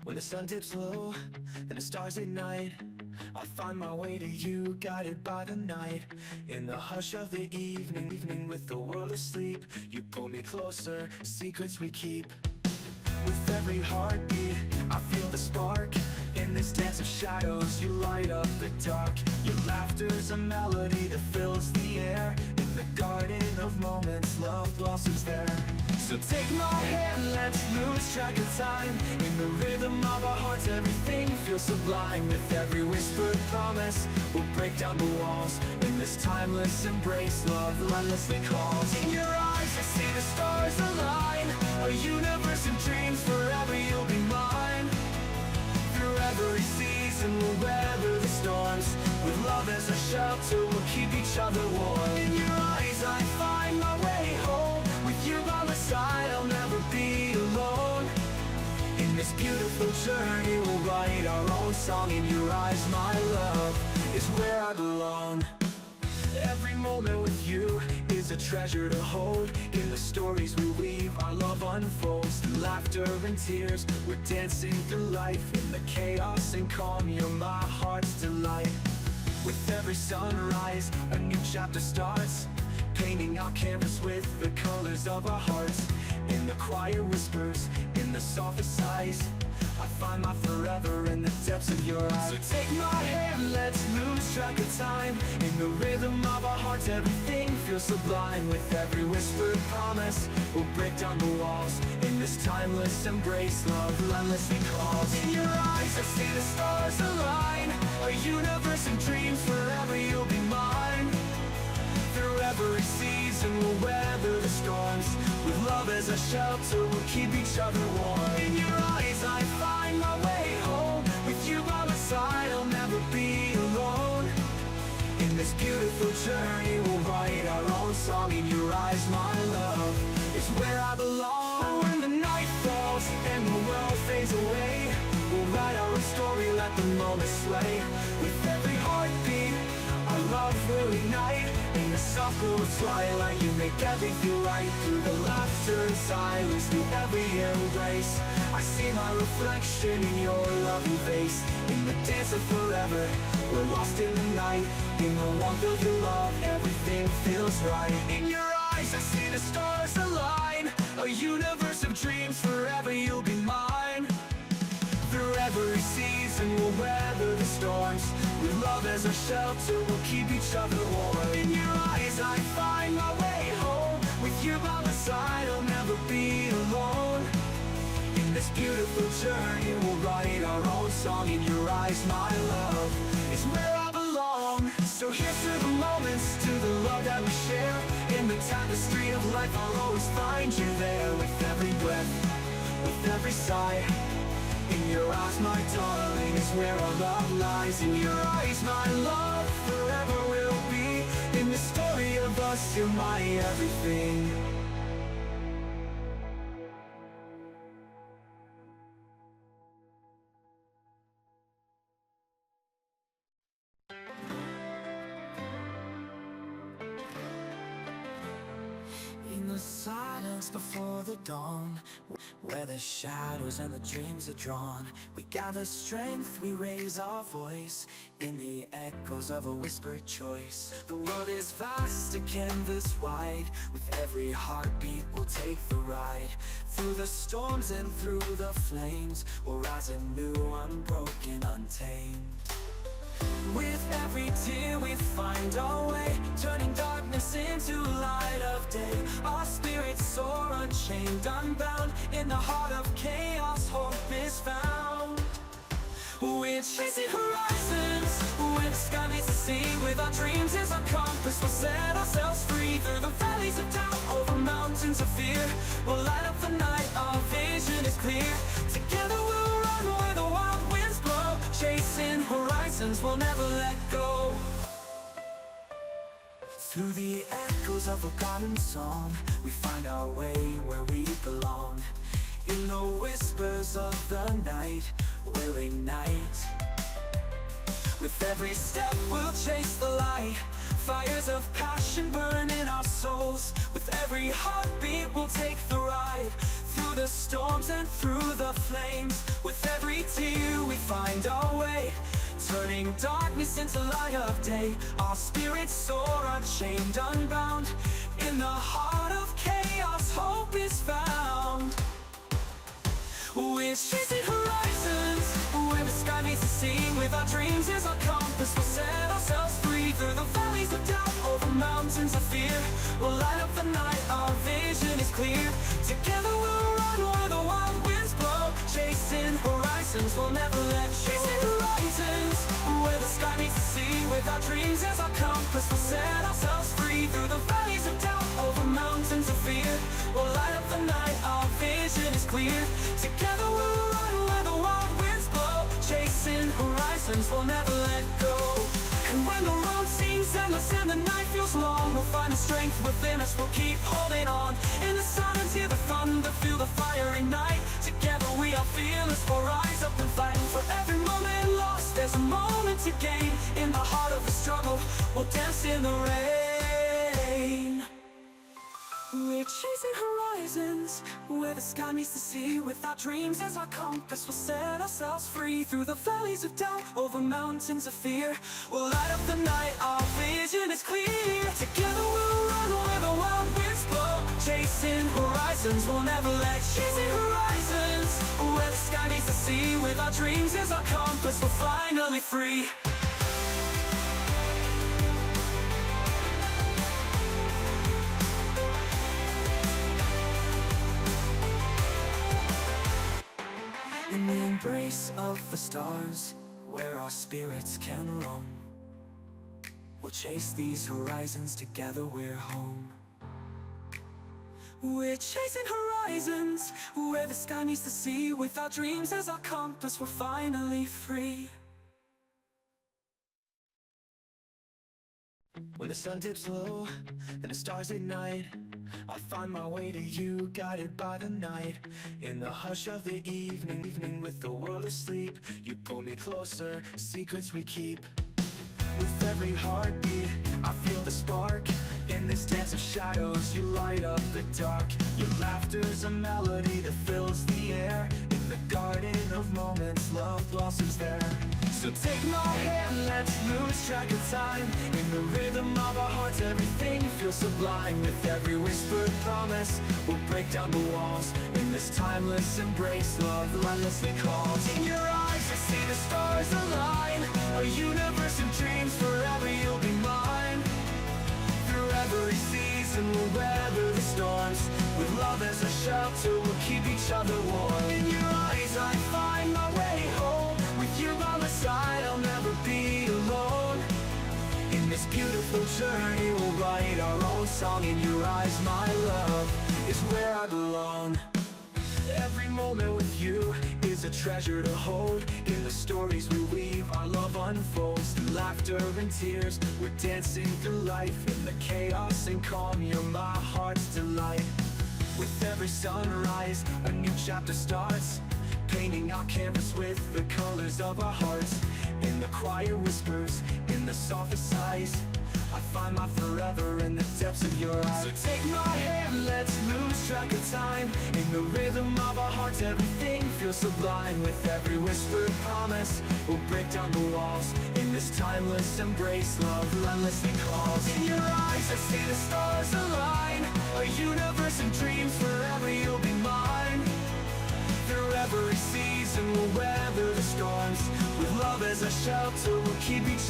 When the sun dips low and the stars ignite, I find my way to you, guided by the night. In the hush of the evening with the world asleep, you pull me closer, secrets we keep. With every heartbeat, I feel the spark. In this dance of shadows, you light up the dark. Your laughter's a melody that fills the air. In the garden of moments, love blossoms there. So take my hand, let's lose track of time. In the rhythm of our hearts, everything feels sublime. With every whispered promise, we'll break down the walls. In this timeless embrace, love relentlessly calls. In your eyes, I see the stars align. A universe of dreams, forever you'll be mine. Through every season, we'll weather the storms. With love as a shelter, we'll keep each other warm. In your eyes, I find my way home. With you by my side, I'll never be alone. In this beautiful journey, we'll write our own song. In your eyes, my love is where I belong. Every moment with you is a treasure to hold. In the stories we weave, our love unfolds. Through laughter and tears, we're dancing through life. In the chaos and calm, you're my heart's delight. With every sunrise, a new chapter starts, painting our canvas with the colors of our hearts. In the quiet whispers, in the softest sighs, I find my forever in the depths of your eyes. So take my hand, let's lose track of time. In the rhythm of our hearts, everything feels sublime. With every whispered promise, we'll break down the walls. In this timeless embrace, love relentlessly calls. In your eyes, I see the stars align. A universe of dreams, forever you'll be mine. Through every season, we'll weather the storms. With love as a shelter, we'll keep each other warm. In your eyes, I find my way home. With you by my side, I'll never be alone. In this beautiful journey, we'll write our own song. In your eyes, my love is where I belong. When the night falls and the world fades away, we'll write our own story, let the moment sway. With every heartbeat, our love will ignite. In the soft glow of twilight, you make everything right. Through the laughter and silence, through every embrace, I see my reflection in your loving face. In the dance of forever, we're lost in the night. In the warmth of your love, everything feels right. In your eyes, I see the stars align. A universe of dreams, forever you'll be mine. Through every season, we'll weather the storms. With love as a shelter, we'll keep each other warm. In your eyes, I find my way home. With you by my side, I'll never be alone. In this beautiful journey, we'll write our own song. In your eyes, my love is where I belong. So here's to the moments, to the love that we share. In the tapestry of life, I'll always find you there. With every breath, with every sigh, in your eyes, my darling, is where our love lies. In your eyes, my love forever will be. In the story of us, you're my everything. In the silence before the dawn, where the shadows and the dreams are drawn, we gather strength, we raise our voice. In the echoes of a whispered choice, the world is vast, a canvas wide. With every heartbeat, we'll take the ride. Through the storms and through the flames, we'll rise anew, unbroken, untamed. With every tear we find our way, turning darkness into light of day. Our spirits soar unchained, unbound. In the heart of chaos, hope is found. We're chasing horizons, where the sky meets the sea. With our dreams as our compass, we'll set ourselves free. Through the valleys of doubt, over mountains of fear, we'll light up the night, our vision is clear. Together we'll run where the wild winds blow. Chasing horizons, we'll never let go. Through the echoes of a garden song, we find our way where we belong. In the whispers of the night, we'll ignite. With every step we'll chase the light. Fires of passion burn in our souls. With every heartbeat we'll take the ride. Through the storms and through the flames. With every turning darkness into light of day. Our spirits soar unchained, unbound. In the heart of chaos, hope is found. We're chasing horizons, where the sky meets the sea. With our dreams as our compass, we'll set ourselves free. Through the valleys of doubt, over mountains of fear, we'll light up the night, our vision is clear. Together we'll run where the wild winds blow. Chasing horizons, we'll never let go. Chasing horizons, where the sky meets the sea. With our dreams as our compass, we'll set ourselves free. Through the valleys of doubt, over mountains of fear, we'll light up the night, our vision is clear. Together we'll run where the wild winds blow. Chasing horizons, we'll never let go. And when the road seems endless and the night feels long, we'll find the strength within us, we'll keep holding on. In the silence, hear the thunder, feel the fire ignite. Together we are fearless, we'll rise up and fight. For every moment lost, there's a moment to gain. In the heart of the struggle, we'll dance in the rain. We're chasing horizons, where the sky meets the sea. With our dreams as our compass, we'll set ourselves free. Through the valleys of doubt, over mountains of fear, we'll light up the night, our vision is clear. Together we'll run where the wild winds blow. Chasing horizons, we'll never let go. Chasing horizons, where the sky meets the sea. With our dreams as our compass, we're finally free. In the embrace of the stars, where our spirits can roam, we'll chase these horizons, together we're home. We're chasing horizons, where the sky meets the sea. With our dreams as our compass, we're finally free. When the sun dips low and the stars ignite, I find my way to you, guided by the night. In the hush of the evening, with the world asleep, you pull me closer, secrets we keep. With every heartbeat, I feel the spark. In this dance of shadows, you light up the dark. Your laughter's a melody that fills the air. In the garden of moments, love blossoms there. So take my hand, let's lose track of time. In the rhythm of our hearts, everything feels sublime. With every whispered promise, we'll break down the walls. In this timeless embrace, love relentlessly calls. In your eyes, I see the stars align. A universe of dreams, forever you'll be mine. Through every season, we'll weather the storms. With love as a shelter, we'll keep each other warm. In your eyes, I find my way home. With you by my side, I'll never be alone. In this beautiful journey, we'll write our own song. In your eyes, my love is where I belong. Every moment with you is a treasure to hold. In the stories we weave, our love unfolds. Through laughter and tears, we're dancing through life. In the chaos and calm, you're my heart's delight. With every sunrise, a new chapter starts, painting our canvas with the colors of our hearts. In the quiet whispers, in the softest sighs, I find my forever in the depths of your eyes. So take my hand, let's lose track of time. In the rhythm of our hearts, everything feels sublime. With every whispered promise, we'll break down the walls. In this timeless embrace, love relentlessly calls. In your eyes, I see the stars align. A universe of dreams, forever you'll be mine. Through every season, we'll weather the storms. With love as a shelter, we'll keep each